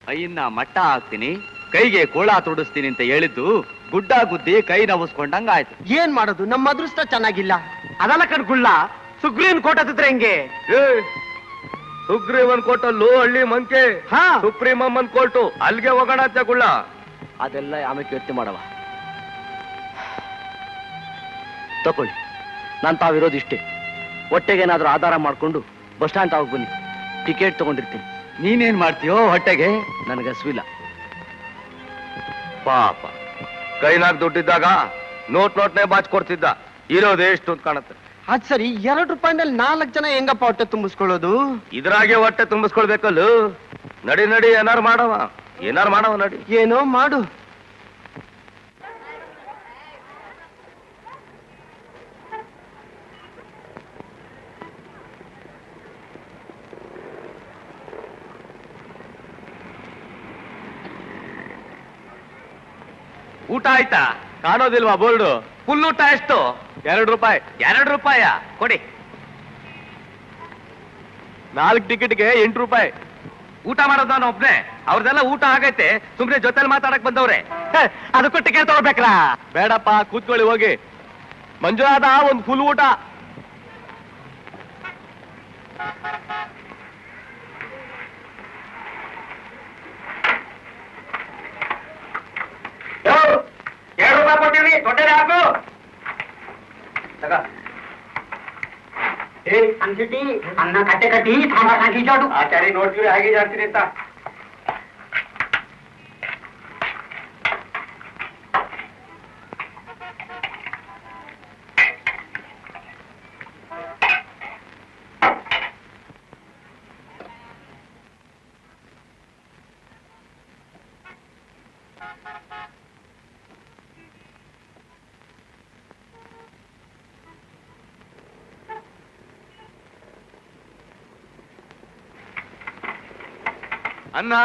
ಕೈಯನ್ನ ಮಟ್ಟ ಹಾಕ್ತೀನಿ, ಕೈಗೆ ಕೋಳ ತೊಡಿಸ್ತೀನಿ ಅಂತ ಹೇಳಿದ್ದು ಗುಡ್ಡ ಗುದ್ದಿ ಕೈ ನವಸ್ಕೊಂಡಂಗ ಆಯ್ತು. ಏನ್ ಮಾಡೋದು, ನಮ್ಮ ಅದೃಷ್ಟ ಚೆನ್ನಾಗಿಲ್ಲ. ಅದಲ್ಲ ಕಣ್ಗುಳ್ಳ, ಸುಗ್ರೀವನ್ ಕೋಟ ಹತ್ತಿದ್ರೆ ಹೆಂಗೆ? ಸುಗ್ರೀವನ್ ಕೋಟಲ್ಲೂ ಹಳ್ಳಿ ಮಂಕೆ, ಸುಪ್ರೀಂ ಅಮ್ಮನ್ ಕೋರ್ಟು, ಅಲ್ಲಿಗೆ ಹೋಗೋಣ ಅಂತ ಗುಳ್ಳ. ಅದೆಲ್ಲ ಆಮೇಲೆ ಯೋಚನೆ ಮಾಡವ. ತಕೊಳ್ಳಿ, ನಾನು ತಾವಿರೋದು ಇಷ್ಟೇ. ಹೊಟ್ಟೆಗೇನಾದ್ರೂ ಆಧಾರ ಮಾಡ್ಕೊಂಡು ಬಸ್ ಸ್ಟ್ಯಾಂಡ್ ತಾವಾಗ ಬನ್ನಿ, ಟಿಕೆಟ್ ತಗೊಂಡಿರ್ತೀನಿ. ನೀನೇನ್ ಮಾಡ್ತೀಯೋ ಹೊಟ್ಟೆಗೆ? ನನಗೆ ಹಸುವಿಲ್ಲ. ಪಾಪ ಕೈನಾಗ್ ದುಡ್ಡಿದ್ದಾಗ ನೋಟ್ನೇ ಬಾಚ್ಕೊಡ್ತಿದ್ದ. ಇರೋದೇ ಎಷ್ಟು ಅಂತ ಕಾಣುತ್ತೆ. ಅದ್ ಸರಿ, 2 ರೂಪಾಯಿ ಮೇಲೆ 4 ಜನ ಹೆಂಗಪ್ಪ ಹೊಟ್ಟೆ ತುಂಬಿಸ್ಕೊಳ್ಳೋದು? ಇದ್ರಾಗೆ ಹೊಟ್ಟೆ ತುಂಬಿಸ್ಕೊಳ್ಬೇಕಲ್ಲ. ನಡಿ ನಡಿ, ಏನಾರು ಮಾಡವ ನಡಿ. ಏನೋ ಮಾಡು. ಊಟ ಆಯ್ತಾ? ಕಾಣೋದಿಲ್ವಾ ಬೋರ್ಡು? ಫುಲ್ ಊಟ ಎಷ್ಟು? 2 ರೂಪಾಯಿ. 2 ರೂಪಾಯ ಕೊಡಿ. 4 ಟಿಕೆಟ್ಗೆ 8 ರೂಪಾಯಿ. ಊಟ ಮಾಡೋದು ನಾನು ಒಬ್ನೇ, ಅವ್ರದೆಲ್ಲ ಊಟ ಆಗೈತೆ. ಸುಮ್ನೆ ಜೊತೆಲಿ ಮಾತಾಡಕ್ ಬಂದವ್ರೆ. ಅದಕ್ಕೂ ಟಿಕೆಟ್ ತಗೋಬೇಕ್ರಾ? ಬೇಡಪ್ಪ, ಕೂತ್ಕೊಳ್ಳಿ ಹೋಗಿ. ಮಂಜುನಾಥ, ಒಂದು ಫುಲ್ ಊಟ. ಕೊಟ್ಟಿರಿ, ಹಾಕು. ಅನ್ನ ಕಟ್ಟೆ ಕಟ್ಟಿ ಸಾಂಬಾರ್ ಹಾಕಿ ಜಾಡು. ಆಚಾರಿ ನೋಡ್ತೀವಿ ಹಾಗೆ ಜಾಡ್ತೀನಿ ಅಂತ. ಅನ್ನ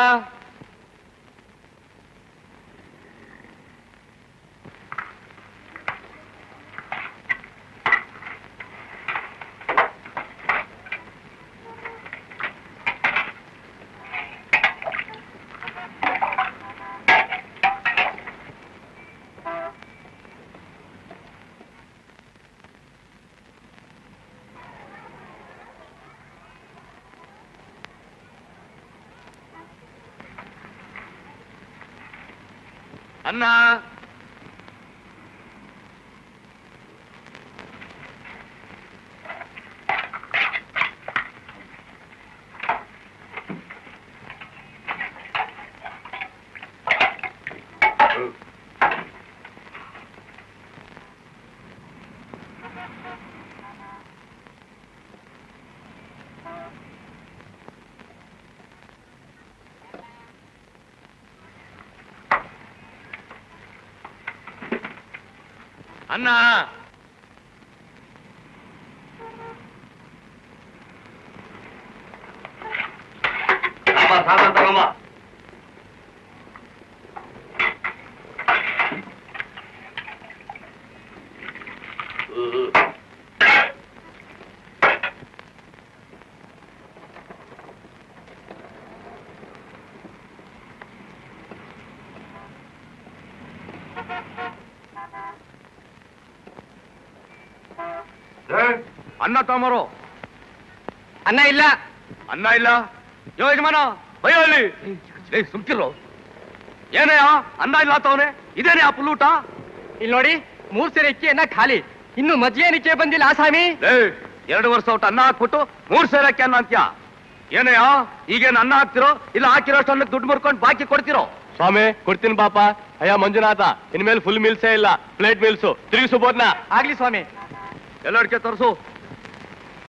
ಅನ್ನ ಅನ್ನ ಸಾಂಬಾರ್ ತಗೊಂಬ. ಅನ್ನ ತಗೊಂಬರು. ಅನ್ನ ಇಲ್ಲ. ಅನ್ನ ಇಲ್ಲ? ಯಜಮಾನ ಬಯ್ಯೋ ಅಲ್ಲಿ. ಸುಮ್ಕಿರೋ. ಏನಯ್ಯ ಅನ್ನ ಇಲ್ಲ ತವನೆ? ಇದೇನೇ ಆ ಪುಲ್ ಊಟ? ಇಲ್ಲಿ ನೋಡಿ, 3 ಸೇರೆ ಅಕ್ಕಿ ಅನ್ನ ಖಾಲಿ. ಇನ್ನು ಮಜ್ಜಿಗೆ ಬಂದಿಲ್ಲ ಆಸಾಮಿ. 2 ವರ್ಷ ಊಟ ಅನ್ನ ಹಾಕ್ಬಿಟ್ಟು 3 ಸೇರೆ ಅಕ್ಕಿ ಅನ್ನ ಅಂತ್ಯ. ಏನಯ್ಯ, ಈಗೇನು ಅನ್ನ ಹಾಕ್ತಿರೋ ಇಲ್ಲ ಹಾಕಿರೋಷ್ಟು ಅನ್ನಕ್ಕೆ ದುಡ್ಡು ಮುರ್ಕೊಂಡು ಬಾಕಿ ಕೊಡ್ತಿರೋ? ಸ್ವಾಮಿ ಕೊಡ್ತೀನಿ ಪಾಪ. ಅಯ್ಯ ಮಂಜುನಾಥ, ಇನ್ಮೇಲೆ ಫುಲ್ ಮೀಲ್ಸೇ ಇಲ್ಲ, ಪ್ಲೇಟ್ ಮೀಲ್ಸು ತಿರುಗಿಸು ಬೋದ್ನ. ಆಗ್ಲಿ ಸ್ವಾಮಿ. ಎಲ್ಲಡಿಕೆ ತೋರಿಸು.